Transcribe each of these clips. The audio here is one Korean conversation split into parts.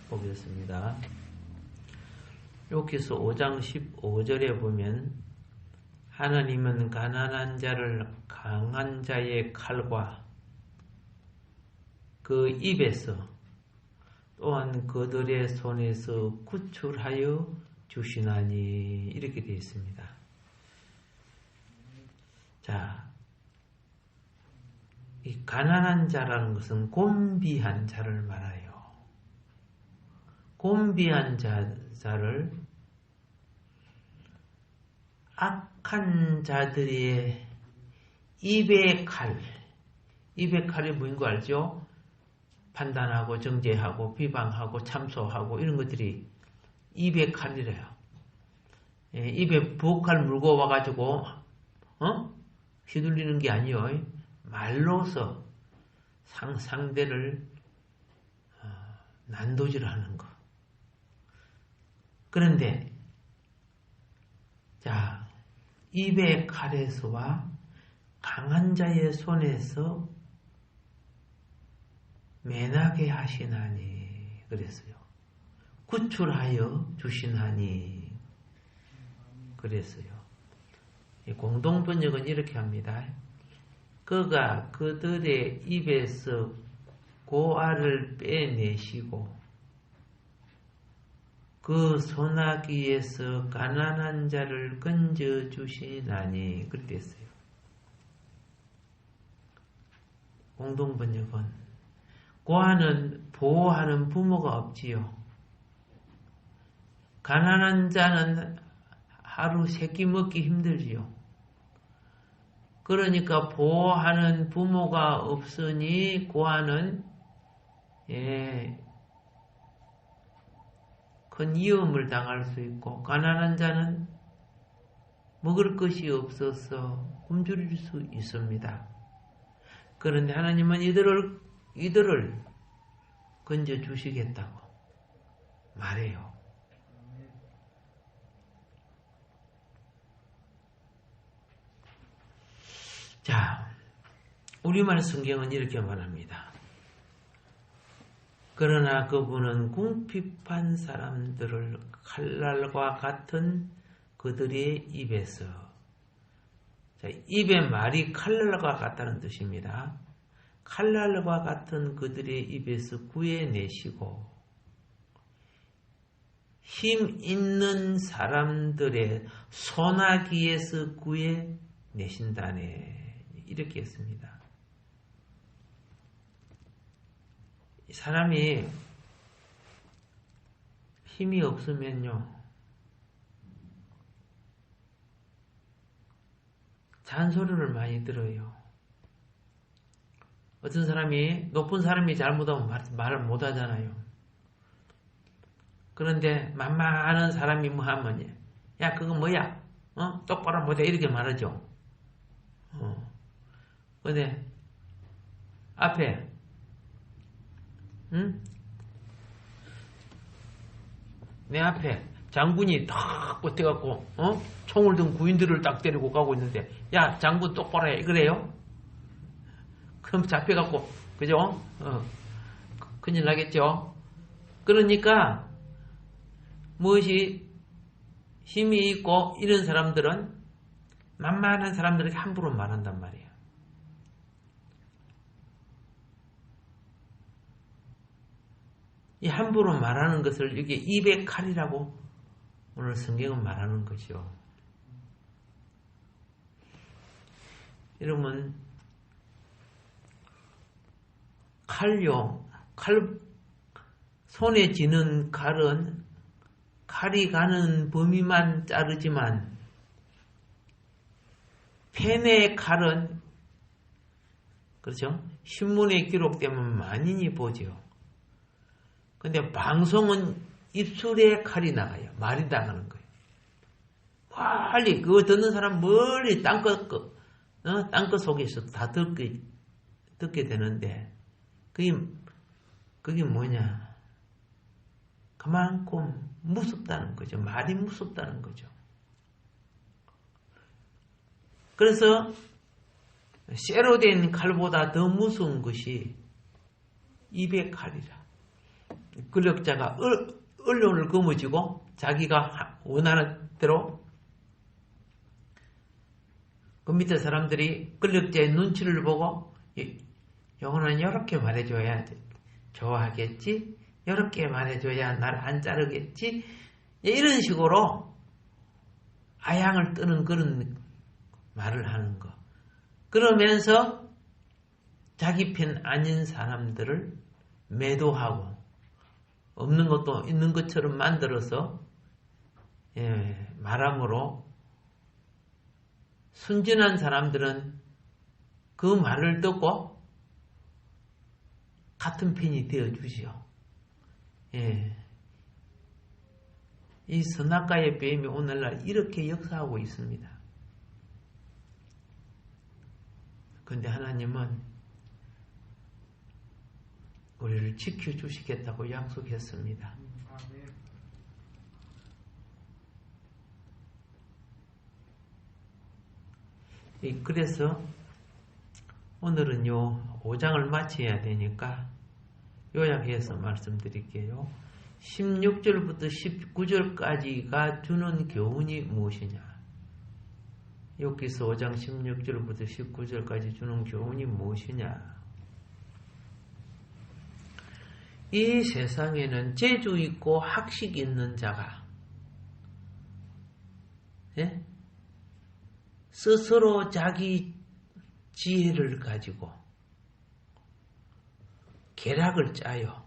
보겠습니다. 여기서 5장 15절에 보면 하나님은 가난한 자를 강한 자의 칼과 그 입에서 또한 그들의 손에서 구출하여 주시나니 이렇게 되어 있습니다. 자, 이 가난한 자라는 것은 곤비한 자를 말해요. 곤비한 자를 악한 자들의 입의 칼이 뭐인 거 알죠? 판단하고 정죄하고 비방하고 참소하고 이런 것들이 입의 칼이래요. 입에 부엌칼 물고 와가지고 휘둘리는 게 아니요. 말로서 상대를 난도질하는 거. 그런데 자, 입의 칼에서와 강한 자의 손에서 면하게 하시나니 그랬어요. 구출하여 주시나니 그랬어요. 공동번역은 이렇게 합니다. 그가 그들의 입에서 고알을 빼내시고 그 소나기에서 가난한 자를 건져주시나니 그랬어요. 공동번역은 고아는 보호하는 부모가 없지요. 가난한 자는 하루 세끼 먹기 힘들지요. 그러니까 보호하는 부모가 없으니 고아는 큰 위험을 당할 수 있고 가난한 자는 먹을 것이 없어서 굶주릴 수 있습니다. 그런데 하나님은 이들을 건져주시겠다고 말해요. 자, 우리말 성경은 이렇게 말합니다. 그러나 그분은 궁핍한 사람들을 칼날과 같은 그들의 입에서, 자, 입의 말이 칼날과 같다는 뜻입니다. 칼날과 같은 그들의 입에서 구해내시고 힘 있는 사람들의 소나기에서 구해내신다네. 이렇게 했습니다. 사람이 힘이 없으면요, 잔소리를 많이 들어요. 어떤 사람이, 높은 사람이 잘못하면 말을 못하잖아요. 그런데 만만한 사람이 뭐 하면, 야, 그거 뭐야? 똑바로 못해. 이렇게 말하죠. 근데 앞에 내 앞에 장군이 탁 버텨갖고 총을 든 구인들을 딱 때리고 가고 있는데, 야, 장군 똑바로 해. 그래요? 그럼 잡혀갖고, 그죠? 큰일 나겠죠? 그러니까 무엇이 힘이 있고 이런 사람들은 만만한 사람들에게 함부로 말한단 말이에요. 이 함부로 말하는 것을 이게 입의 칼이라고 오늘 성경은 말하는 거죠. 여러분, 손에 쥐는 칼은 칼이 가는 범위만 자르지만 펜의 칼은, 그렇죠? 신문에 기록되면 만인이 보죠. 근데 방송은 입술에 칼이 나가요. 말이 나가는 거예요. 빨리 그거 듣는 사람 멀리 땅끝 속에서 다 듣게 되는데 그게 뭐냐? 그만큼 무섭다는 거죠. 말이 무섭다는 거죠. 그래서 쇠로 된 칼보다 더 무서운 것이 입의 칼이라. 권력자가 언론을 거머쥐고 자기가 원하는 대로 그 밑에 사람들이 권력자의 눈치를 보고 요거는 이렇게 말해줘야 좋아하겠지, 이렇게 말해줘야 나를 안 자르겠지, 이런 식으로 아양을 뜨는 그런 말을 하는 거. 그러면서 자기 편 아닌 사람들을 매도하고 없는 것도 있는 것처럼 만들어서 말함으로 순진한 사람들은 그 말을 듣고 같은 편이 되어주지요. 이 선악과의 뱀이 오늘날 이렇게 역사하고 있습니다. 그런데 하나님은 우리를 지켜주시겠다고 약속했습니다. 그래서 오늘은요 5장을 마쳐야 되니까 요약해서 말씀드릴게요. 16절부터 19절까지가 주는 교훈이 무엇이냐? 욥기서 5장 16절부터 19절까지 주는 교훈이 무엇이냐? 이 세상에는 재주 있고 학식 있는 자가 스스로 자기 지혜를 가지고 계략을 짜요.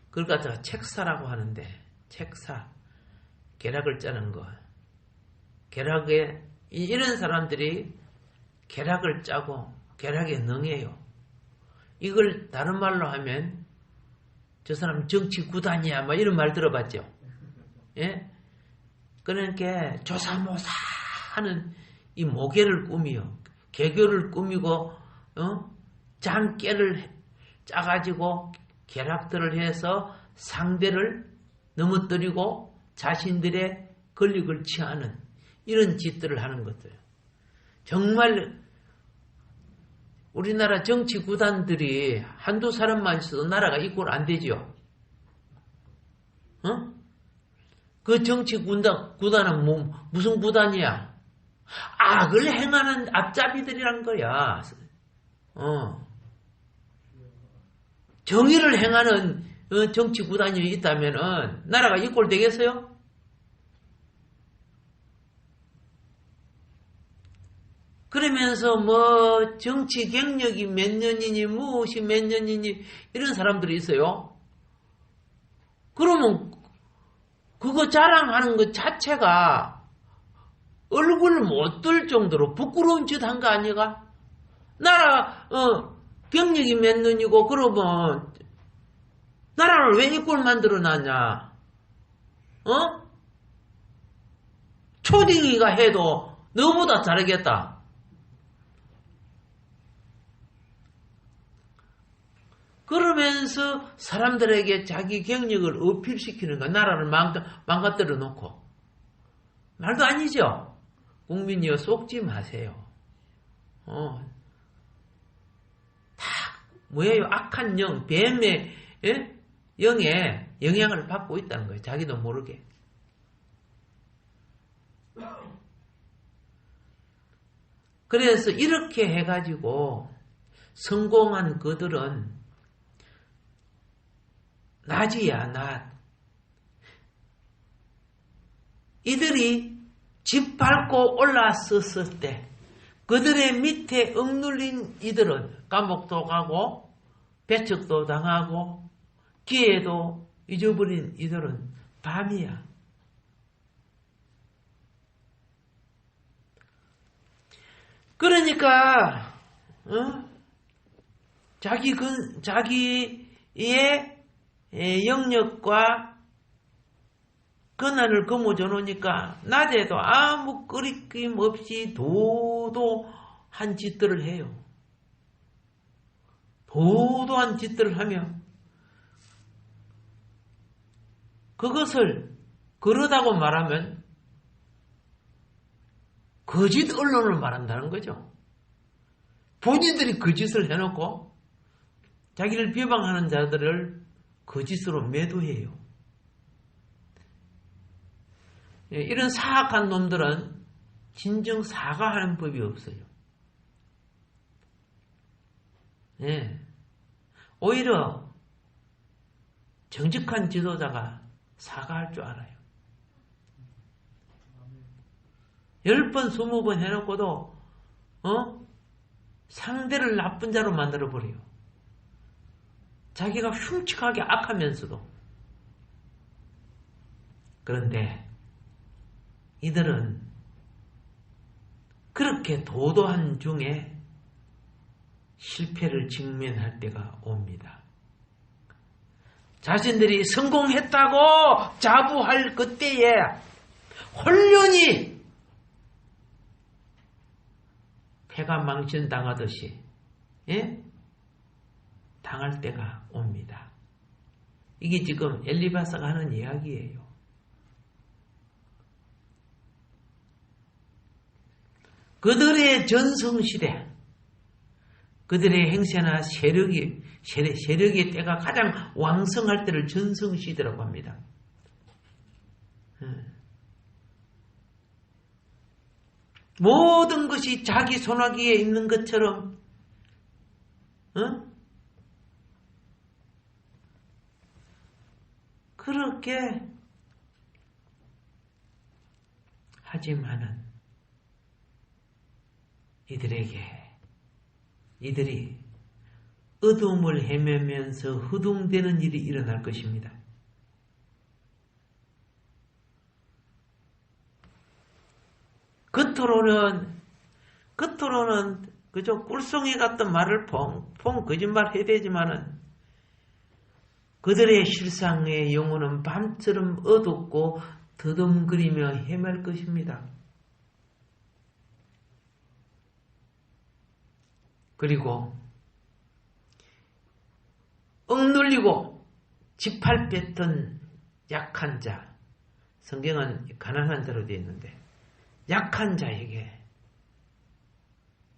그걸 갖다가 책사라고 하는데, 책사, 계략을 짜는 거. 계략에, 이런 사람들이 계략을 짜고 계략에 능해요. 이걸 다른 말로 하면 저 사람 정치 구단이야, 뭐 이런 말 들어봤죠? 그러니까 조사모사 하는 이 모계를 꾸미요. 개교를 꾸미고, 장깨를 짜가지고 계략들을 해서 상대를 넘어뜨리고 자신들의 권력을 취하는 이런 짓들을 하는 것들. 정말 우리나라 정치 구단들이 한두 사람만 있어도 나라가 이꼴 안 되죠. 그 정치 구단은 무슨 구단이야? 악을 행하는 앞잡이들이란 거야. 정의를 행하는 정치 구단이 있다면은 나라가 이꼴 되겠어요? 그러면서 뭐 정치 경력이 몇 년이니 무엇이 몇 년이니 이런 사람들이 있어요. 그러면 그거 자랑하는 것 자체가 얼굴 못 들 정도로 부끄러운 짓 한 거 아니가? 나라 경력이 몇 년이고 그러면 나라를 왜 이꼴 만들어놨냐? 초딩이가 해도 너보다 잘하겠다. 그러면서 사람들에게 자기 경력을 어필시키는 거, 나라를 망가뜨려 놓고. 말도 아니죠? 국민이여 속지 마세요. 다 뭐예요? 악한 영, 뱀의 영에 영향을 받고 있다는 거예요. 자기도 모르게. 그래서 이렇게 해가지고 성공한 그들은 낮이야, 낮. 이들이 짓밟고 올라섰을 때 그들의 밑에 억눌린 이들은 감옥도 가고 배척도 당하고 기회도 잊어버린 이들은 밤이야. 그러니까 자기의 영역과 권한을 거머쥐어 놓으니까 낮에도 아무 끄리낌 없이 도도한 짓들을 해요. 도도한 짓들을 하며 그것을 그러다고 말하면 거짓 언론을 말한다는 거죠. 본인들이 그 짓을 해놓고 자기를 비방하는 자들을 거짓으로 매도해요. 이런 사악한 놈들은 진정 사과하는 법이 없어요. 오히려 정직한 지도자가 사과할 줄 알아요. 10번, 20번 해놓고도 상대를 나쁜 자로 만들어버려요. 자기가 흉측하게 악하면서도. 그런데 이들은 그렇게 도도한 중에 실패를 직면할 때가 옵니다. 자신들이 성공했다고 자부할 그때에 홀연히 패가 망신당하듯이 당할 때가 옵니다. 이게 지금 엘리바사가 하는 이야기예요. 그들의 전성시대, 그들의 행세나 세력의 때가 가장 왕성할 때를 전성시대라고 합니다. 모든 것이 자기 손아귀에 있는 것처럼 그렇게 하지만은 이들이 어둠을 헤매면서 허둥대는 일이 일어날 것입니다. 겉으로는 그저 꿀송이 같던 말을 펑펑 거짓말 해대지만은 그들의 실상의 영혼은 밤처럼 어둡고 더듬거리며 헤맬 것입니다. 그리고 억눌리고 지팔 뺐던 약한 자, 성경은 가난한 자로 되어 있는데 약한 자에게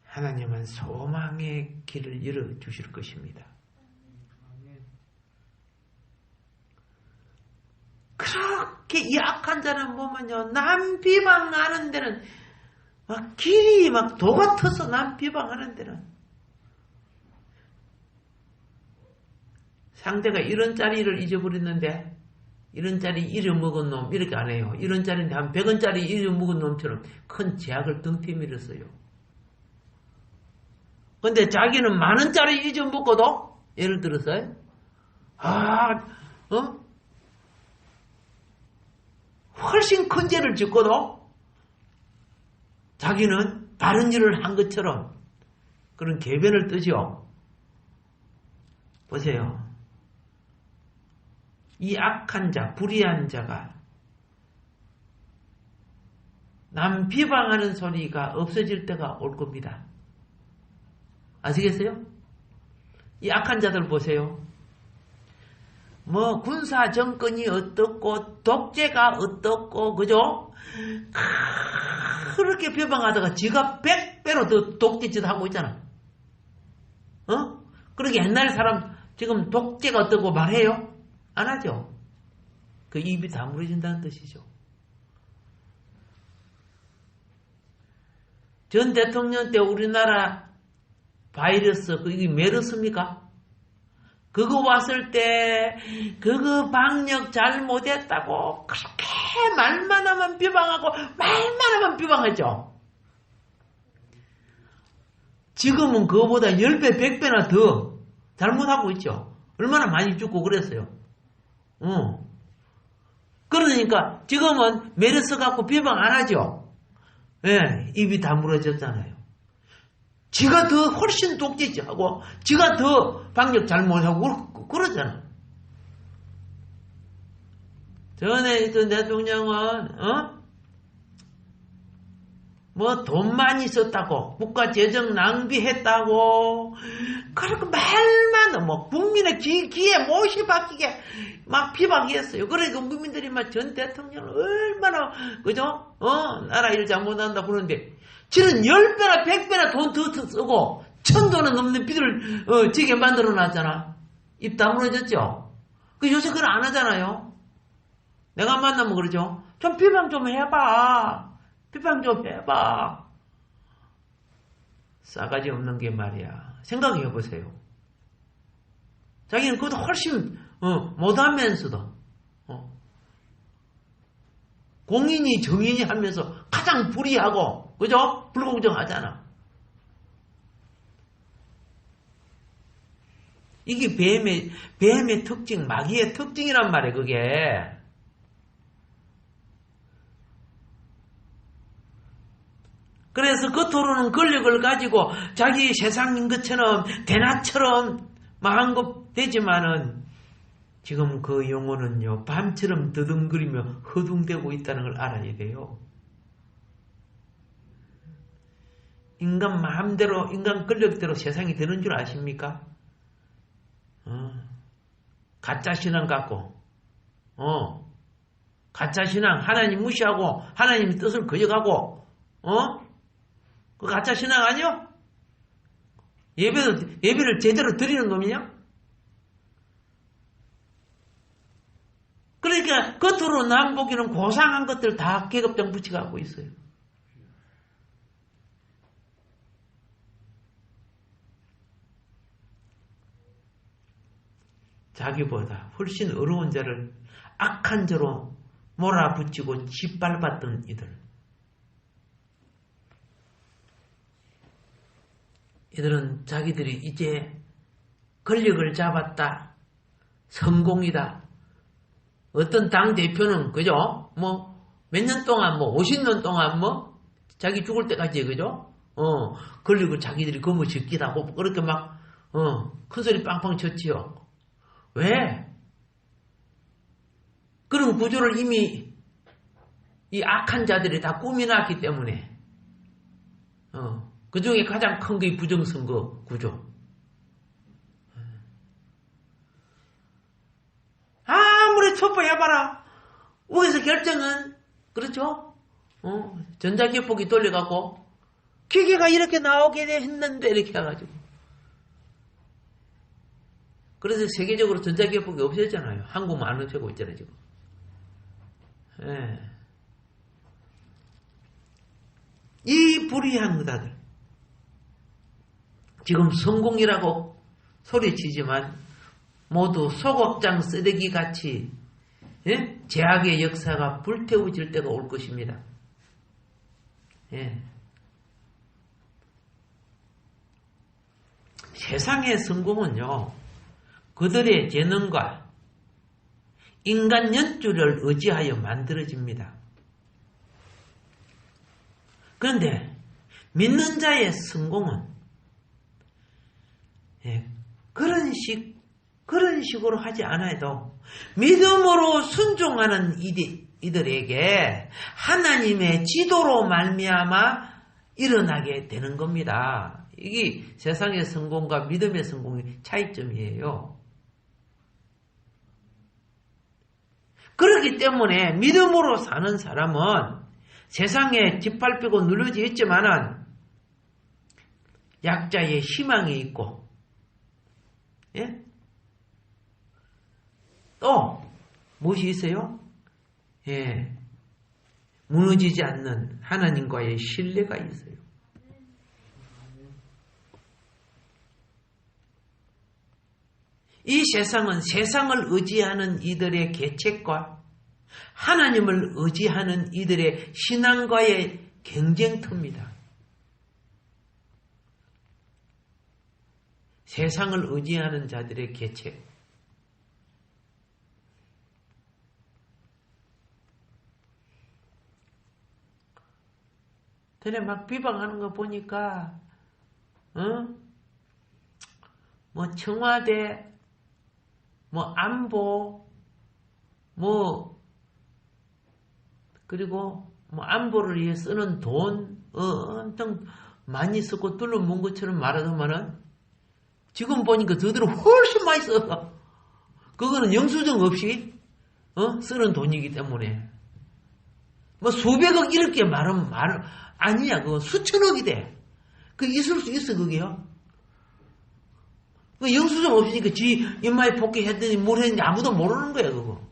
하나님은 소망의 길을 열어주실 것입니다. 그렇게 약한 자는 보면요, 남 비방하는 데는 막 길이 막 도 같아서 남 비방하는 데는 상대가 이런 짜리를 잊어버렸는데 이런 짜리 잊어먹은 놈 이렇게 안 해요. 이런 짜리인데 한 100원짜리 잊어먹은 놈처럼 큰 제약을 등태 밀었어요. 근데 자기는 만원짜리 잊어먹고도 예를 들어서 훨씬 큰 죄를 짓고도 자기는 다른 일을 한 것처럼 그런 궤변을 뜨죠. 보세요. 이 악한 자, 불의한 자가 남 비방하는 소리가 없어질 때가 올 겁니다. 아시겠어요? 이 악한 자들 보세요. 뭐 군사 정권이 어떻고 독재가 어떻고 그죠? 그렇게 비방하다가 지가 100배로 더 독재짓 하고 있잖아. 그렇게 옛날 사람 지금 독재가 어떻고 말해요? 안 하죠. 그 입이 다물어진다는 뜻이죠. 전 대통령 때 우리나라 바이러스, 이게 메르스입니까? 그거 왔을 때 그거 방역 잘못했다고 그렇게 말만 하면 비방하고 말만 하면 비방하죠. 지금은 그거보다 10배, 100배나 더 잘못하고 있죠. 얼마나 많이 죽고 그랬어요. 그러니까 지금은 메르스 갖고 비방 안 하죠. 예, 입이 다물어졌잖아요. 지가 더 훨씬 독재하고 지가 더 방역 잘못하고 그러잖아. 전에 있던 대통령은 뭐 돈 많이 썼다고 국가 재정 낭비했다고 그렇게 말만 뭐 국민의 귀에 못이 박히게 막 비방했어요. 그러니까 국민들이 막 전 대통령을 얼마나 그죠? 나라 일 잘못한다 그러는데 지는 10배나 100배나 돈 더 쓰고 천도는 넘는 빚을 지게 만들어 놨잖아. 입 다물어졌죠. 그 요새 그걸 안 하잖아요. 내가 만나면 그러죠. 좀 비방 좀 해봐. 비방 좀 해봐. 싸가지 없는 게 말이야. 생각해 보세요. 자기는 그것도 훨씬 못하면서도 공인이 정인이 하면서 가장 불의하고 그죠? 불공정하잖아. 이게 뱀의 특징, 마귀의 특징이란 말이에요. 그게. 그래서 겉으로는 권력을 가지고 자기 세상인 것처럼 대낮처럼 마음껏 되지만은 지금 그 영혼은요 밤처럼 더듬거리며 허둥대고 있다는 걸 알아야 돼요. 인간 마음대로 인간 권력대로 세상이 되는 줄 아십니까? 가짜 신앙 갖고 가짜 신앙 하나님 무시하고 하나님의 뜻을 거역하고 그 가짜 신앙 아니요? 예배를 제대로 드리는 놈이냐? 그러니까 겉으로 남 보기는 고상한 것들 다 계급장 붙여갖고 있어요. 자기보다 훨씬 어려운 자를 악한 자로 몰아붙이고 짓밟았던 이들. 이들은 자기들이 이제 권력을 잡았다. 성공이다. 어떤 당대표는, 그죠? 몇 년 동안, 50년 동안, 자기 죽을 때까지, 그죠? 권력을 자기들이 거머쥐기다고, 그렇게 막, 큰소리 빵빵 쳤지요. 왜? 그런 구조를 이미, 이 악한 자들이 다 꾸며놨기 때문에, 그 중에 가장 큰 게 부정선거 구조. 아무리 첩보해봐라. 여기서 결정은, 그렇죠? 전자기업폭이 돌려갖고, 기계가 이렇게 나오게 했는데, 이렇게 해가지고. 그래서 세계적으로 전자기업폭이 없어졌잖아요. 한국만 안 없애고 있잖아요, 지금. 예. 이 불의한 자들. 지금 성공이라고 소리치지만 모두 소극장 쓰레기 같이 제약의 역사가 불태워질 때가 올 것입니다. 예. 세상의 성공은요, 그들의 재능과 인간 연주를 의지하여 만들어집니다. 그런데 믿는 자의 성공은 그런 식으로 하지 않아도 믿음으로 순종하는 이들에게 하나님의 지도로 말미암아 일어나게 되는 겁니다. 이게 세상의 성공과 믿음의 성공의 차이점이에요. 그렇기 때문에 믿음으로 사는 사람은 세상에 짓밟히고 눌러져 있지만은 약자의 희망이 있고, 예? 또 무엇이 있어요? 예, 무너지지 않는 하나님과의 신뢰가 있어요. 이 세상은 세상을 의지하는 이들의 계책과 하나님을 의지하는 이들의 신앙과의 경쟁터입니다. 세상을 의지하는 자들의 계책. 전에 막 비방하는 거 보니까, 청와대, 안보, 그리고 안보를 위해 쓰는 돈, 엄청 많이 쓰고 둘러문 것처럼 말하더만은, 지금 보니까 저들은 훨씬 많이 써. 그거는 영수증 없이, 쓰는 돈이기 때문에. 수백억 이렇게 말하면, 아니야. 그거 수천억이 돼. 그 있을 수 있어, 그게요. 그 영수증 없으니까 지 인마에 복귀했더니 뭘 했는지 아무도 모르는 거야, 그거.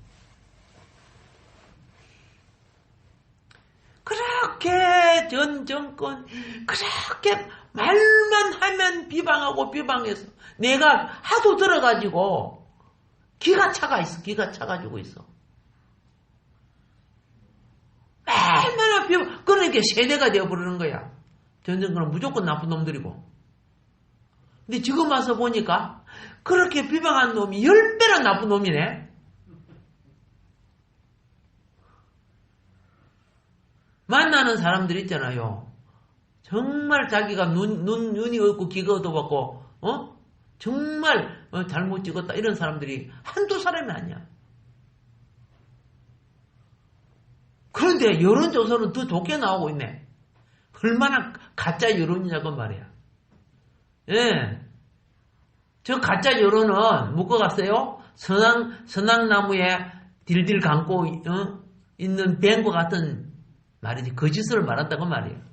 그렇게 전 정권, 그렇게 말만 하면 비방하고 비방해서 내가 하도 들어가지고 기가 차가지고 있어. 얼마나 비방, 그러니까 세대가 되어버리는 거야. 전 정권은 무조건 나쁜 놈들이고. 근데 지금 와서 보니까 그렇게 비방한 놈이 10배나 나쁜 놈이네. 만나는 사람들 있잖아요. 정말 자기가 눈이 없고 귀가 어두웠고, 정말 잘못 찍었다. 이런 사람들이 한두 사람이 아니야. 그런데 여론조사는 더 좋게 나오고 있네. 얼마나 가짜 여론이냐고 말이야. 예. 저 가짜 여론은 묶어갔어요. 선악나무에 딜딜 감고, 있는 뱀과 같은 말이지. 거짓을 말한다고 말이야.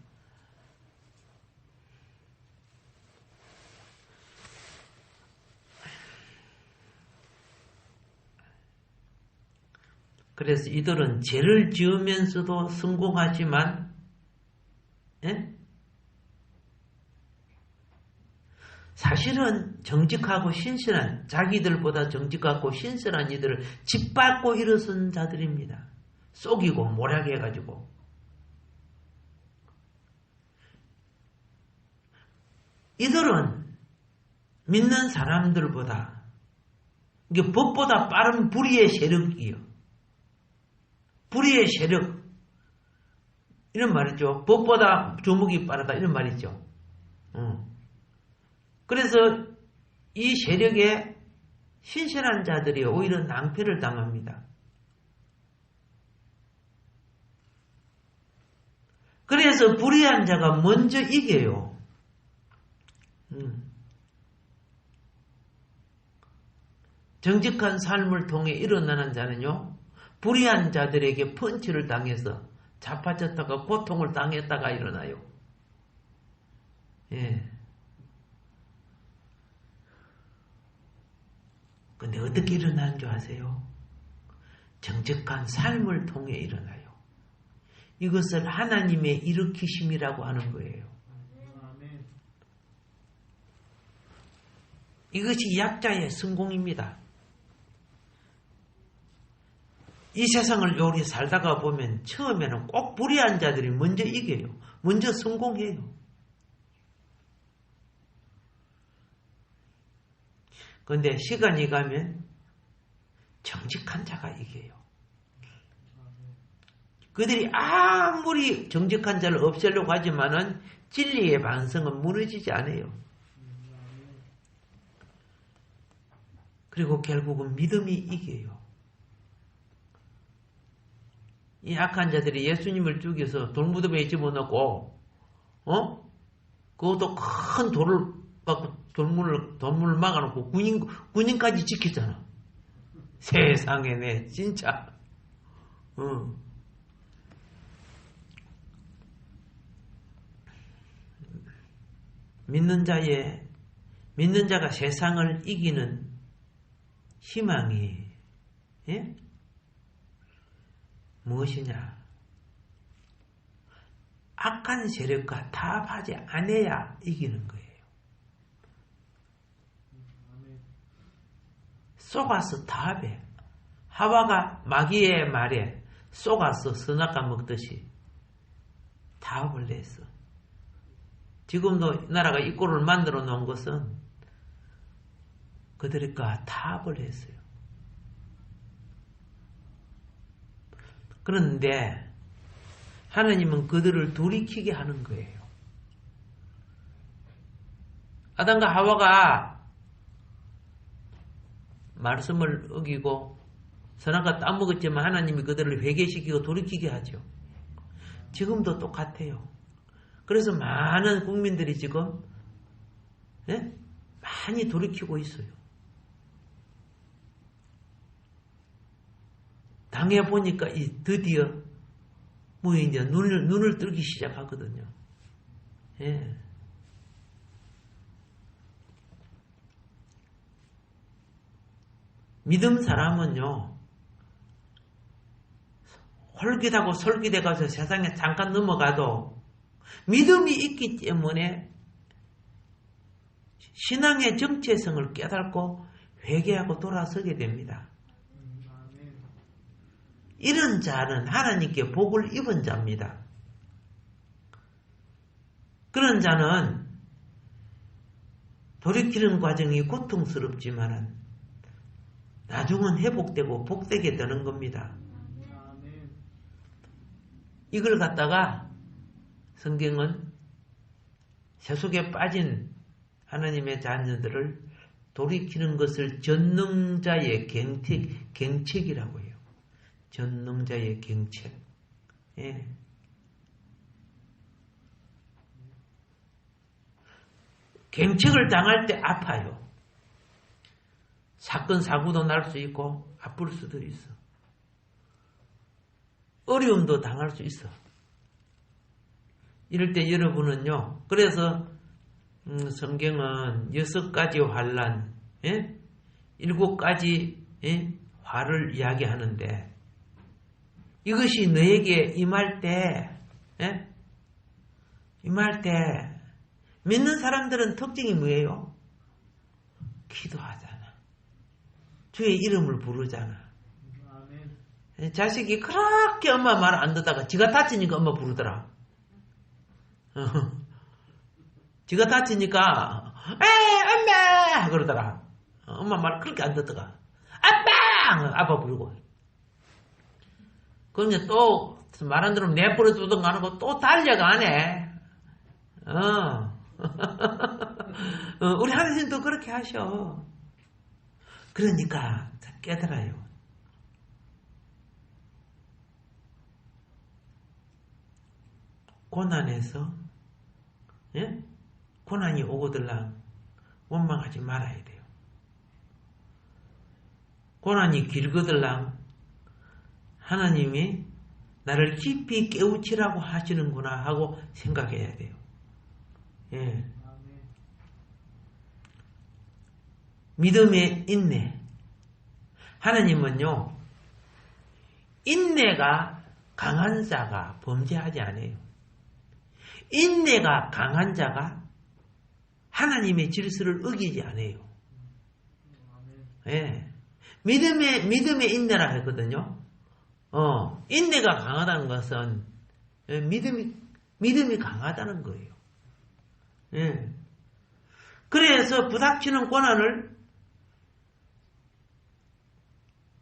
그래서 이들은 죄를 지으면서도 성공하지만, 예? 사실은 정직하고 신실한, 자기들보다 정직하고 신실한 이들을 짓밟고 일어선 자들입니다. 속이고 모략해 가지고. 이들은 믿는 사람들보다, 이게 법보다 빠른 불의의 세력이요. 불의의 세력. 이런 말이죠. 법보다 주먹이 빠르다. 이런 말이죠. 그래서 이 세력에 신실한 자들이 오히려 낭패를 당합니다. 그래서 불의한 자가 먼저 이겨요. 정직한 삶을 통해 일어나는 자는요, 불의한 자들에게 펀치를 당해서 자빠졌다가 고통을 당했다가 일어나요. 예. 근데 어떻게 일어나는 줄 아세요? 정직한 삶을 통해 일어나요. 이것을 하나님의 일으키심이라고 하는 거예요. 이것이 약자의 성공입니다. 이 세상을 요리 살다가 보면 처음에는 꼭 불의한 자들이 먼저 이겨요. 먼저 성공해요. 그런데 시간이 가면 정직한 자가 이겨요. 그들이 아무리 정직한 자를 없애려고 하지만은 진리의 반성은 무너지지 않아요. 그리고 결국은 믿음이 이겨요. 이 악한 자들이 예수님을 죽여서 돌무덤에 집어넣고, 그것도 큰 돌을 갖고 돌문을 막아놓고 군인까지 지켰잖아. 세상에, 내 진짜. 믿는 자가 세상을 이기는 희망이, 예? 무엇이냐? 악한 세력과 타협하지 않아야 이기는 거예요. 속아서 타협해. 하와가 마귀의 말에 속아서 선악과 먹듯이 타협을 했어. 지금도 나라가 이 꼴을 만들어 놓은 것은 그들과 타협을 했어요. 그런데 하나님은 그들을 돌이키게 하는 거예요. 아담과 하와가 말씀을 어기고 선악과 따먹었지만 하나님이 그들을 회개시키고 돌이키게 하죠. 지금도 똑같아요. 그래서 많은 국민들이 지금 많이 돌이키고 있어요. 당해보니까 드디어 이제 눈을 뜨기 시작하거든요. 예. 믿음 사람은요, 홀깃하고 솔깃해가서 세상에 잠깐 넘어가도 믿음이 있기 때문에 신앙의 정체성을 깨닫고 회개하고 돌아서게 됩니다. 이런 자는 하나님께 복을 입은 자입니다. 그런 자는 돌이키는 과정이 고통스럽지만은 나중은 회복되고 복되게 되는 겁니다. 이걸 갖다가 성경은 세속에 빠진 하나님의 자녀들을 돌이키는 것을 전능자의 경책이라고 해요. 전능자의 경책. 예. 경책을 당할 때 아파요. 사건 사고도 날 수 있고 아플 수도 있어. 어려움도 당할 수 있어. 이럴 때 여러분은요. 그래서 성경은 6가지 환난, 7가지 화를 이야기하는데 이것이 너에게 임할 때 믿는 사람들은 특징이 뭐예요? 기도하잖아. 주의 이름을 부르잖아. 자식이 그렇게 엄마 말 안 듣다가 지가 다치니까 엄마 부르더라. 지가 다치니까 엄마 그러더라. 엄마 말 그렇게 안 듣다가 아빠 부르고. 그럼 이제 또 말 안 들으면 내버려 두든가 하는 거 또 달려가네. 우리 하나님도 그렇게 하셔. 그러니까 깨달아요. 고난에서 고난이 오거들랑 원망하지 말아야 돼요. 고난이 길거들랑 하나님이 나를 깊이 깨우치라고 하시는구나 하고 생각해야 돼요. 예. 믿음의 인내. 하나님은요, 인내가 강한 자가 범죄하지 않아요. 인내가 강한 자가 하나님의 질서를 어기지 않아요. 예. 믿음의 인내라 했거든요. 인내가 강하다는 것은 믿음이 강하다는 거예요. 예. 그래서 부닥치는 고난을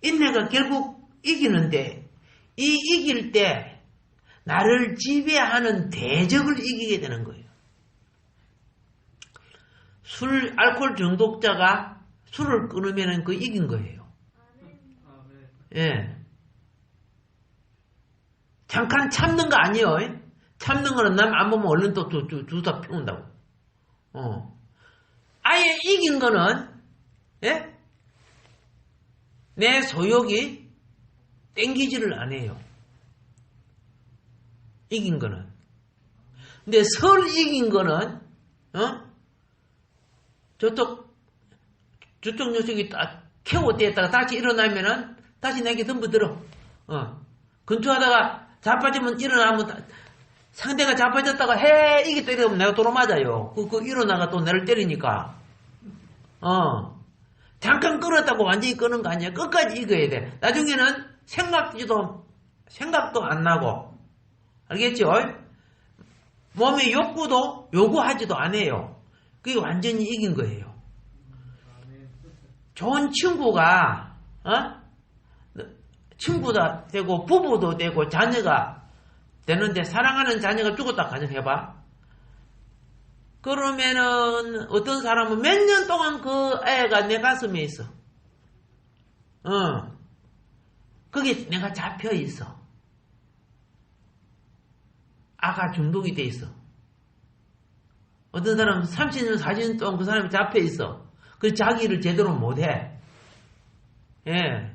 인내가 결국 이기는데 이 이길 때 나를 지배하는 대적을 이기게 되는 거예요. 알코올 중독자가 술을 끊으면 그 이긴 거예요. 예. 잠깐 참는 거 아니에요. 참는 거는 남 안 보면 얼른 또 주사 피운다고. 아예 이긴 거는, 예? 내 소욕이 땡기지를 않아요. 이긴 거는. 근데 설 이긴 거는, 저쪽 녀석이 딱 캐고대다가 다시 일어나면은 다시 내게 덤벼들어. 근처하다가 자빠지면 일어나면 상대가 자빠졌다가 이게 때리면 내가 도로 맞아요. 그 일어나가 또 나를 때리니까. 잠깐 끌었다고 완전히 끄는 거 아니야. 끝까지 이겨야 돼. 나중에는 생각도 안 나고. 알겠죠? 몸의 욕구도 요구하지도 않아요. 그게 완전히 이긴 거예요. 좋은 친구가, 친구도 되고, 부부도 되고, 자녀가 되는데, 사랑하는 자녀가 죽었다 가정해봐. 그러면은, 어떤 사람은 몇 년 동안 그 애가 내 가슴에 있어. 거기 내가 잡혀 있어. 아가 중독이 돼 있어. 어떤 사람은 30년, 40년 동안 그 사람이 잡혀 있어. 그 자기를 제대로 못해. 예.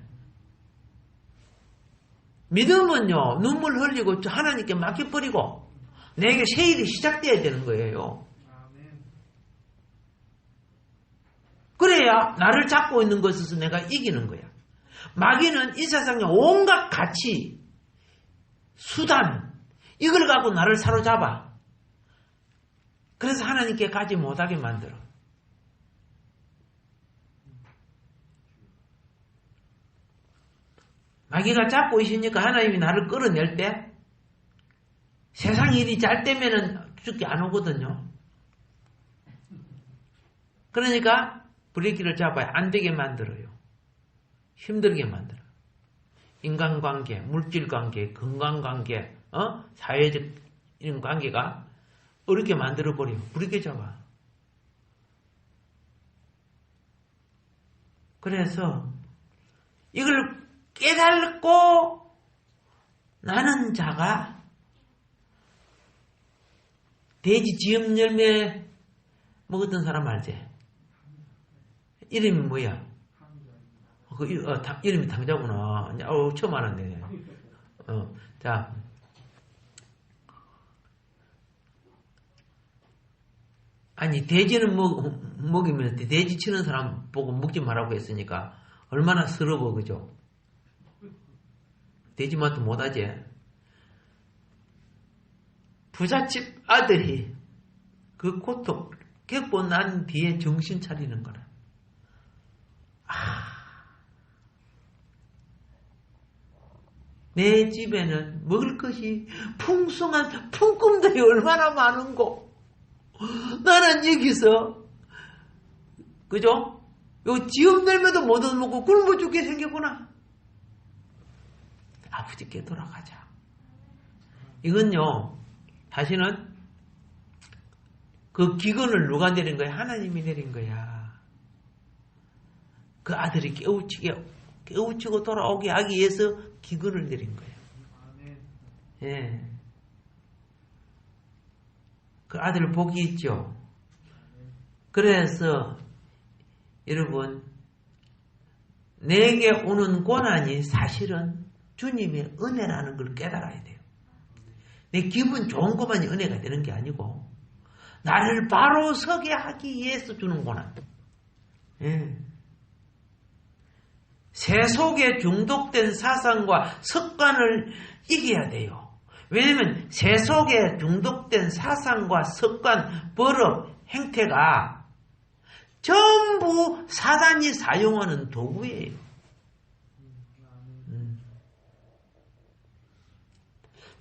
믿음은요, 눈물 흘리고 하나님께 맡겨버리고, 내게 새 일이 시작돼야 되는 거예요. 그래야 그래야 나를 잡고 있는 것에서 내가 이기는 거야. 마귀는 이 세상에 온갖 가치, 수단, 이걸 갖고 나를 사로잡아. 그래서 하나님께 가지 못하게 만들어. 마귀가 잡고 있으니까 하나님이 나를 끌어낼 때 세상 일이 잘 되면은 죽게 안 오거든요. 그러니까 브레이크를 잡아야 안 되게 만들어요. 힘들게 만들어. 인간관계, 물질관계, 건강관계, 사회적 이런 관계가 어렵게 만들어버려요. 브레이크 잡아. 그래서 이걸 깨달고 나는 자가 돼지 지엽 열매 먹었던 사람 알지? 이름이 뭐야? 이름이 당자구나. 처음 알았네. 자. 아니, 돼지는 먹이면 돼지 치는 사람 보고 먹지 말라고 했으니까 얼마나 서러워, 그죠? 돼지 맛도 못하지? 부잣집 아들이 그 고통 겪고 난 뒤에 정신 차리는 거라. 내 집에는 먹을 것이 풍성한 품꾼들이 얼마나 많은고. 나는 여기서, 그죠? 요 지업 열매도 못 얻어먹고 굶어 죽게 생겼구나. 아버지께 돌아가자. 이건요, 다시는 그 기근을 누가 내린 거야? 하나님이 내린 거야. 그 아들이 깨우치고 돌아오게 하기 위해서 기근을 내린 거예요. 예. 그 아들 복이 있죠. 그래서 여러분, 내게 오는 고난이 사실은 주님의 은혜라는 걸 깨달아야 돼요. 내 기분 좋은 것만이 은혜가 되는 게 아니고 나를 바로 서게 하기 위해서 주는 고난. 예. 세속에 중독된 사상과 습관을 이겨야 돼요. 왜냐하면 세속에 중독된 사상과 습관, 버릇, 행태가 전부 사단이 사용하는 도구예요.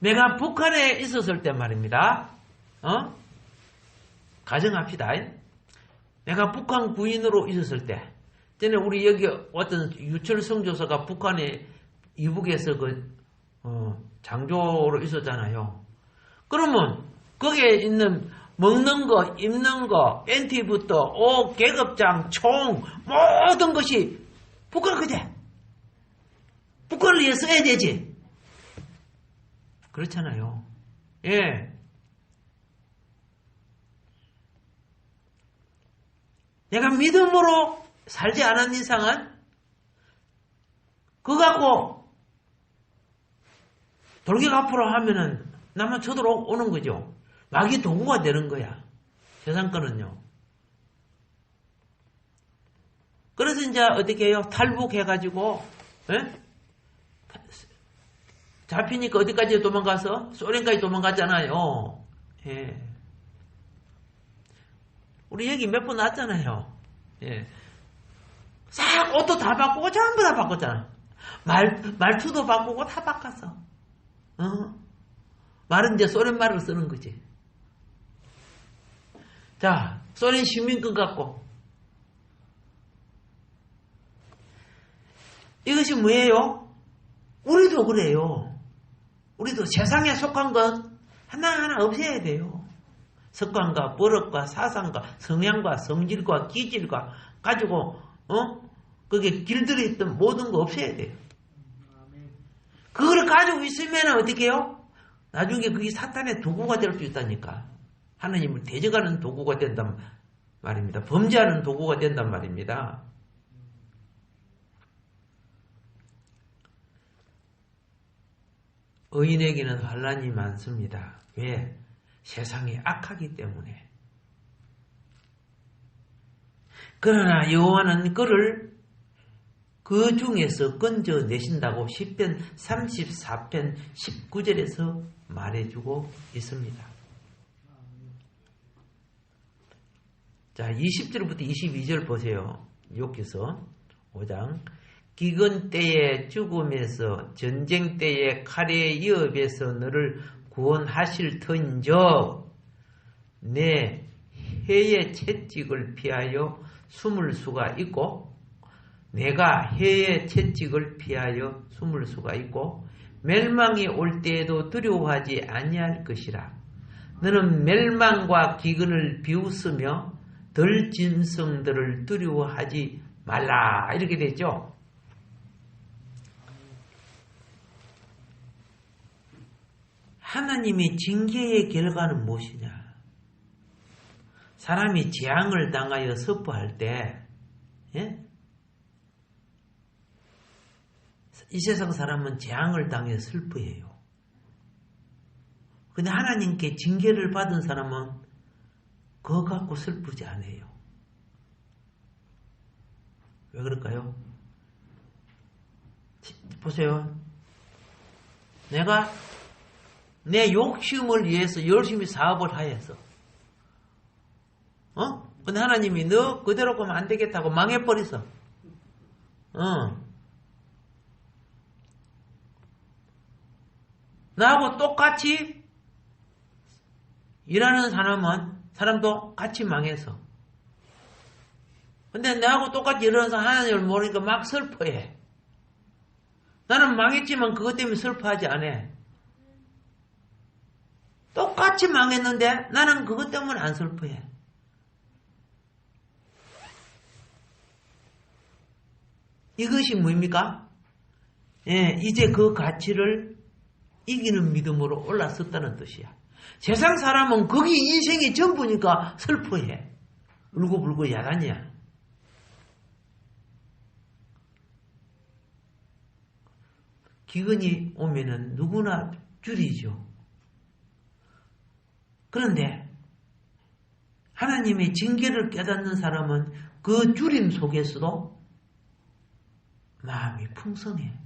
내가 북한에 있었을 때 말입니다. 가정합시다. 내가 북한 구인으로 있었을 때, 전에 우리 여기 어떤 유철 성교사가 북한에 이북에서 장조로 있었잖아요. 그러면 거기에 있는 먹는 거, 입는 거, 엔티부터 옷, 계급장, 총 모든 것이 북한 거지. 북한을 위해 써야 되지. 그렇잖아요. 예. 내가 믿음으로 살지 않은 이상은 그거 갖고 돌격 앞으로 하면은 나만 쳐들어오는 거죠. 마귀 도구가 되는 거야. 세상 거는요. 그래서 이제 어떻게 해요? 탈북해가지고, 예? 잡히니까 어디까지 도망가서? 소련까지 도망갔잖아요. 예. 우리 여기 몇 번 왔잖아요. 예. 싹 옷도 다 바꾸고 전부 다 바꿨잖아. 말투도 바꾸고 다 바꿨어. 말은 이제 소련 말을 쓰는 거지. 자, 소련 시민권 갖고. 이것이 뭐예요? 우리도 그래요. 우리도 세상에 속한 것 하나하나 없애야 돼요. 습관과 버릇과 사상과 성향과 성질과 기질과 가지고 그게 길들여 있던 모든 거 없애야 돼요. 그걸 가지고 있으면 어떻게 해요? 나중에 그게 사탄의 도구가 될 수 있다니까. 하나님을 대적하는 도구가 된단 말입니다. 범죄하는 도구가 된단 말입니다. 의인에게는 환난이 많습니다. 왜? 세상이 악하기 때문에. 그러나 여호와는 그를 그 중에서 건져내신다고 시편 34편 19절에서 말해주고 있습니다. 자, 20절부터 22절 보세요. 욥기서 5장. 기근 때에 죽음에서 전쟁 때에 칼의 위협에서 너를 구원하실 터인저 내 해의 채찍을 피하여 숨을 수가 있고 내가 해의 채찍을 피하여 숨을 수가 있고 멸망이 올 때에도 두려워하지 아니할 것이라. 너는 멸망과 기근을 비웃으며 덜 짐승들을 두려워하지 말라. 이렇게 되죠. 하나님의 징계의 결과는 무엇이냐? 사람이 재앙을 당하여 슬퍼할 때, 이 세상 사람은 재앙을 당해 슬퍼해요. 근데 하나님께 징계를 받은 사람은 그거 갖고 슬프지 않아요. 왜 그럴까요? 보세요. 내가 내 욕심을 위해서 열심히 사업을 하였어. 근데 하나님이 너 그대로 가면 안 되겠다고 망해버렸어. 나하고 똑같이 일하는 사람도 같이 망해서. 근데 나하고 똑같이 일하는 사람 하나님을 모르니까 막 슬퍼해. 나는 망했지만 그것 때문에 슬퍼하지 않아. 똑같이 망했는데 나는 그것 때문에 안 슬퍼해. 이것이 뭐입니까? 이제 그 가치를 이기는 믿음으로 올라섰다는 뜻이야. 세상 사람은 거기 인생이 전부니까 슬퍼해. 울고불고 야단이야. 기근이 오면은 누구나 줄이죠. 그런데 하나님의 징계를 깨닫는 사람은 그 줄임 속에서도 마음이 풍성해.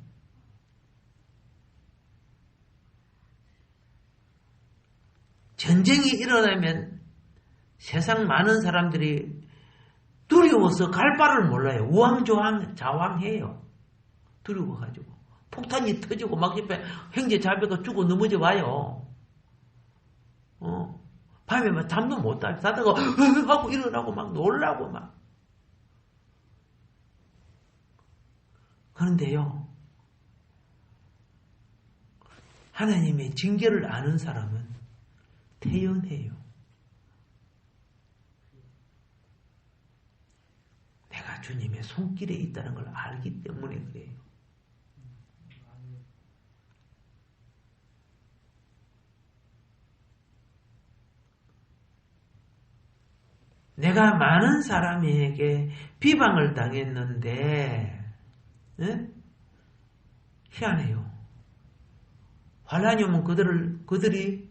전쟁이 일어나면 세상 많은 사람들이 두려워서 갈 바를 몰라요. 우왕좌왕해요. 두려워가지고. 폭탄이 터지고 막 옆에 형제 자매가 죽고 넘어져 와요. 밤에 막 잠도 못 자다가 하고 일어나고 막 놀라고 막. 그런데요, 하나님의 징계를 아는 사람은 태연해요. 내가 주님의 손길에 있다는 걸 알기 때문에 그래요. 내가 많은 사람에게 비방을 당했는데 희한해요. 환난이 오면 그들이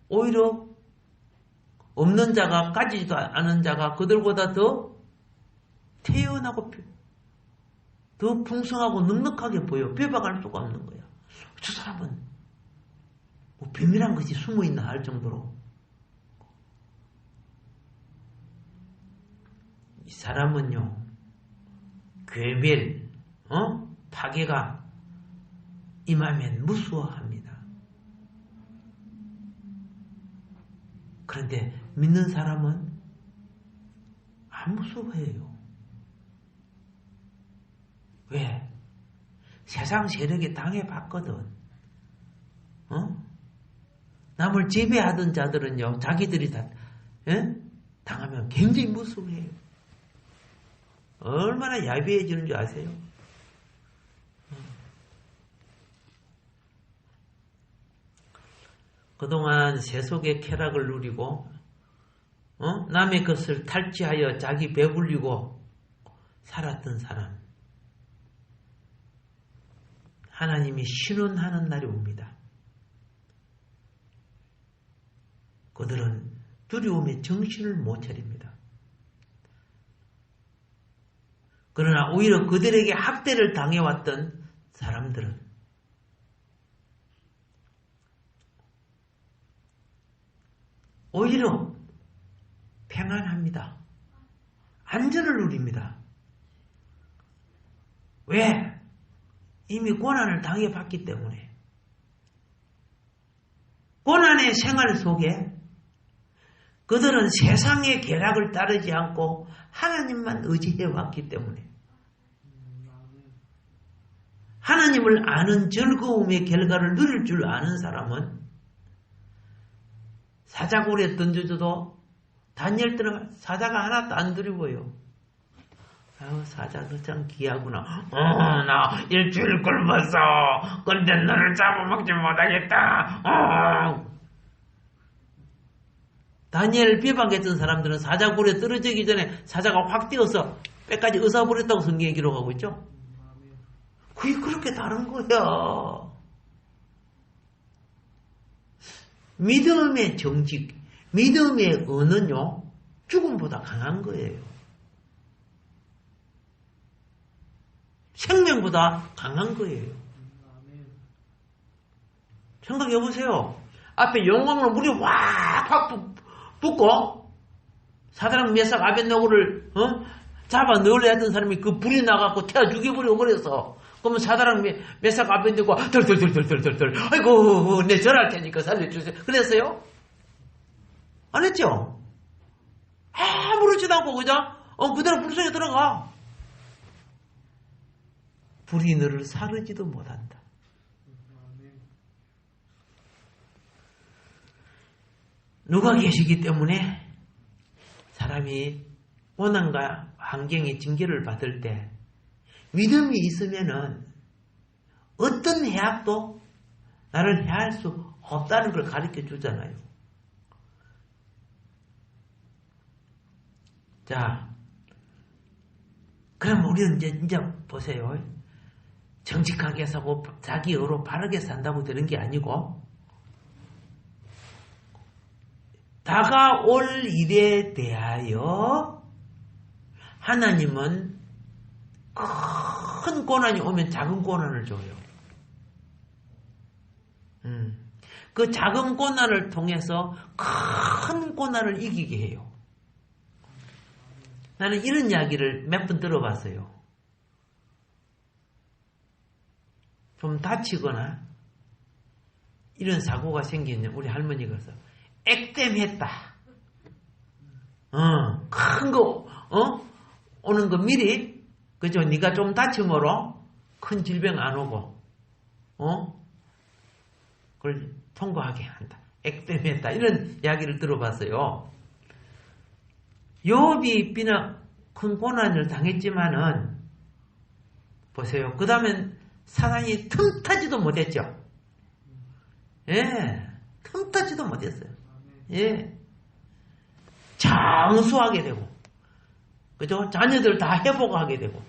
오히려 없는 자가 가지지도 않은 자가 그들보다 더 태연하고 더 풍성하고 넉넉하게 보여. 비방할 수가 없는 거야. 저 사람은 뭐 비밀한 것이 숨어있나 할 정도로. 이 사람은요, 괴멸, 파괴가 임하면 무서워합니다. 그런데 믿는 사람은 안 무서워해요. 왜? 세상 세력에 당해봤거든. 남을 지배하던 자들은요, 자기들이 당하면 굉장히 무서워해요. 얼마나 야비해지는 줄 아세요? 그동안 세속의 쾌락을 누리고 남의 것을 탈취하여 자기 배불리고 살았던 사람, 하나님이 신원하는 날이 옵니다. 그들은 두려움에 정신을 못 차립니다. 그러나 오히려 그들에게 학대를 당해왔던 사람들은 오히려 평안합니다. 안전을 누립니다. 왜? 이미 고난을 당해봤기 때문에. 고난의 생활 속에 그들은 세상의 계략을 따르지 않고 하나님만 의지해왔기 때문에 하나님을 아는 즐거움의 결과를 누릴 줄 아는 사람은 사자굴에 던져줘도 다니엘 때는 사자가 하나도 안 두려워요. 아유, 사자도 참 귀하구나. 나 일주일 굶었어. 근데 너를 잡아먹지 못하겠다. 다니엘 비방했던 사람들은 사자굴에 떨어지기 전에 사자가 확 뛰어서 뼈까지 의사버렸다고 성경에 기록하고 있죠. 그게 그렇게 다른 거야. 믿음의 정직, 믿음의 은은요, 죽음보다 강한 거예요. 생명보다 강한 거예요. 생각해 보세요. 앞에 영광으로 물이 확 붓고 사드락 메삭 아벳네고를 잡아 넣으려 했던 사람이 그 불이 나갖고 태워 죽여버리고 그래서 그러면 사드락 메삭 아벳네고 덜덜덜덜덜덜 아이고 내 절할 테니까 살려주세요. 그랬어요? 안 했죠? 아무렇지도 않고 그냥 그대로 불 속에 들어가. 불이 너를 사르지도 못한다. 누가 계시기 때문에 사람이 고난과 환경의 징계를 받을 때 믿음이 있으면은 어떤 해악도 나를 해할 수 없다는 걸 가르쳐 주잖아요. 자, 그럼 우리는 이제 보세요. 정직하게 사고 자기 의로 바르게 산다고 되는 게 아니고 다가올 일에 대하여 하나님은 큰 고난이 오면 작은 고난을 줘요. 그 작은 고난을 통해서 큰 고난을 이기게 해요. 나는 이런 이야기를 몇 번 들어봤어요. 좀 다치거나 이런 사고가 생기면 우리 할머니가 그래서 액땜했다. 큰 거, 오는 거 미리, 그죠? 네가 좀 다치므로 큰 질병 안 오고, 그걸 통과하게 한다. 액땜했다. 이런 이야기를 들어봤어요. 욥이 비나 큰 고난을 당했지만은, 보세요. 그 다음엔 사단이 틈타지도 못했죠. 예, 틈타지도 못했어요. 예. 장수하게 되고, 그죠? 자녀들 다 회복하게 되고,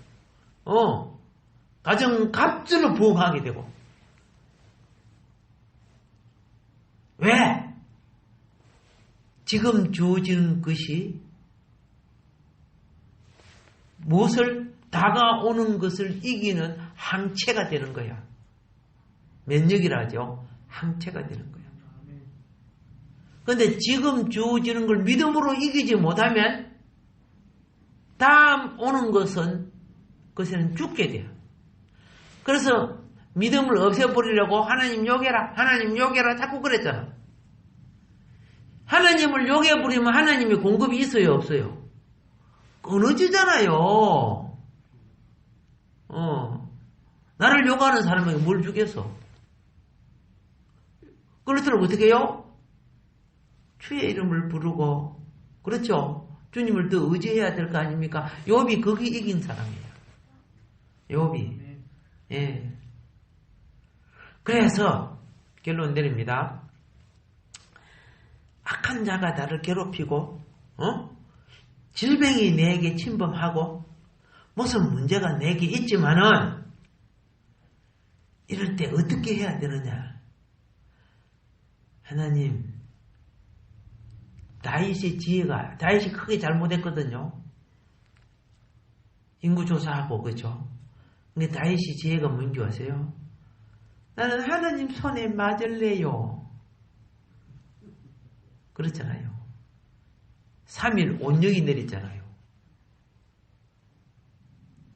가정 갑주로 부흥하게 되고. 왜? 지금 주어지는 것이 무엇을 다가오는 것을 이기는 항체가 되는 거야. 면역이라 하죠. 항체가 되는 거야. 그런데 지금 주어지는 걸 믿음으로 이기지 못하면 다음 오는 것은 죽게 돼요. 그래서 믿음을 없애버리려고 하나님 욕해라 자꾸 그랬잖아. 하나님을 욕해버리면 하나님의 공급이 있어요 없어요? 끊어지잖아요. 나를 욕하는 사람에게 뭘 주겠어? 그렇더라고 어떻게 해요? 주의 이름을 부르고, 그렇죠? 주님을 더 의지해야 될 거 아닙니까? 욥이 거기 이긴 사람이에요. 욥이. 예. 그래서 결론 내립니다. 악한 자가 나를 괴롭히고, 질병이 내게 침범하고, 무슨 문제가 내게 있지만은, 이럴 때 어떻게 해야 되느냐? 하나님, 다윗이 크게 잘못했거든요. 인구조사하고, 그죠? 근데 다윗이 지혜가 뭔지 아세요? 나는 하나님 손에 맞을래요. 그렇잖아요. 3일 온영이 내렸잖아요.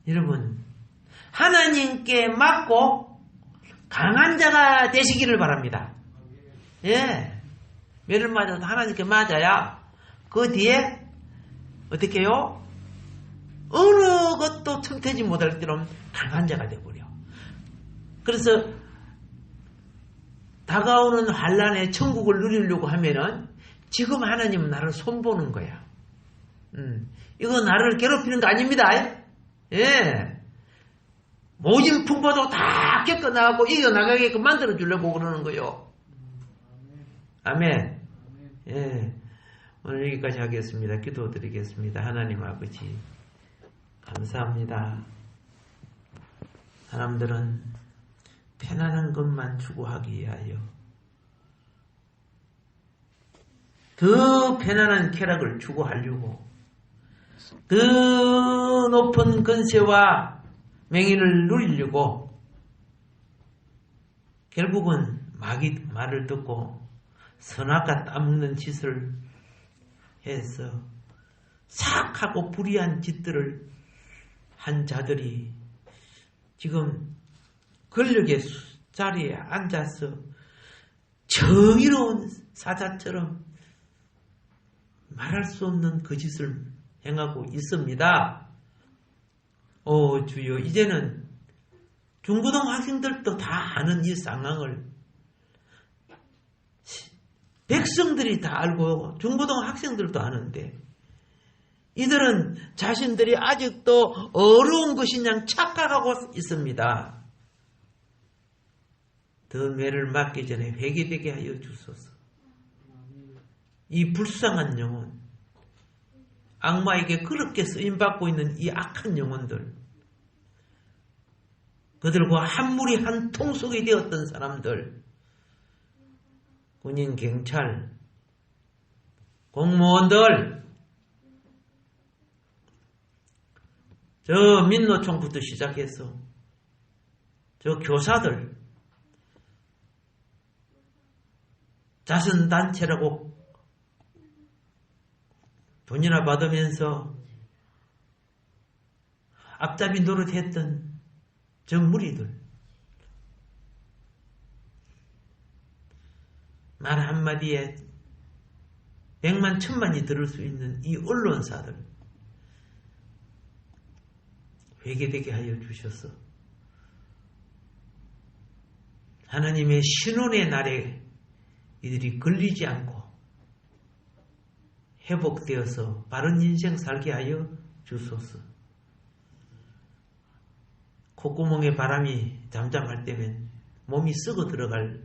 여러분, 하나님께 맞고 강한 자가 되시기를 바랍니다. 예. 매를 맞아도 하나님께 맞아야 그 뒤에 어떻게 해요? 어느 것도 틈태지 못할 때는 강한 자가 되어버려. 그래서 다가오는 환난에 천국을 누리려고 하면은 지금 하나님은 나를 손보는 거야. 이거 나를 괴롭히는 거 아닙니다. 예. 모진 풍파도 다 겪어나가고 이겨나가게끔 만들어주려고 그러는 거요. 아멘. 예. 오늘 여기까지 하겠습니다. 기도드리겠습니다. 하나님 아버지, 감사합니다. 사람들은 편안한 것만 추구하기 위하여 더 편안한 쾌락을 추구하려고 더 높은 권세와 명예를 누리려고 결국은 마귀 말을 듣고 선악과 따먹는 짓을 해서 사악하고 불의한 짓들을 한 자들이 지금 권력의 자리에 앉아서 정의로운 사자처럼 말할 수 없는 그 짓을 행하고 있습니다. 오 주여, 이제는 중고등 학생들도 다 아는 이 상황을 백성들이 다 알고 중고등 학생들도 아는데 이들은 자신들이 아직도 어려운 것이냐 착각하고 있습니다. 더 매를 맞기 전에 회개되게 하여 주소서. 이 불쌍한 영혼, 악마에게 그렇게 쓰임받고 있는 이 악한 영혼들, 그들과 한 무리 한 통속이 되었던 사람들, 군인, 경찰, 공무원들, 저 민노총부터 시작해서 저 교사들, 자선단체라고 돈이나 받으면서 앞잡이 노릇했던 저 무리들, 말 한마디에 100만 1000만이 들을 수 있는 이 언론사들, 회개되게 하여 주셔서 하나님의 신원의 날에 이들이 걸리지 않고 회복되어서 바른 인생 살게 하여 주소서. 콧구멍에 바람이 잠잠할 때면 몸이 썩어 들어갈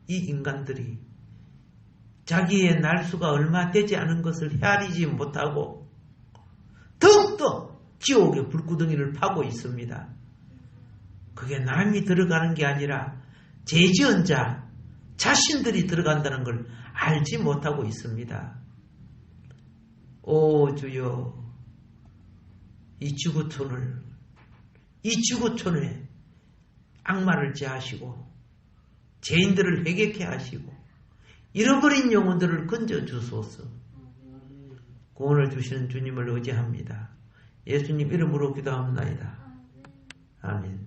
이 인간들이 자기의 날수가 얼마 되지 않은 것을 헤아리지 못하고 더욱더 지옥의 불구덩이를 파고 있습니다. 그게 남이 들어가는 게 아니라 죄지은 자 자신들이 들어간다는 걸 알지 못하고 있습니다. 오 주여, 이 지구촌에 악마를 제하시고 죄인들을 회개케 하시고 잃어버린 영혼들을 건져 주소서. 구원을 주시는 주님을 의지합니다. 예수님 이름으로 기도합니다. 아멘.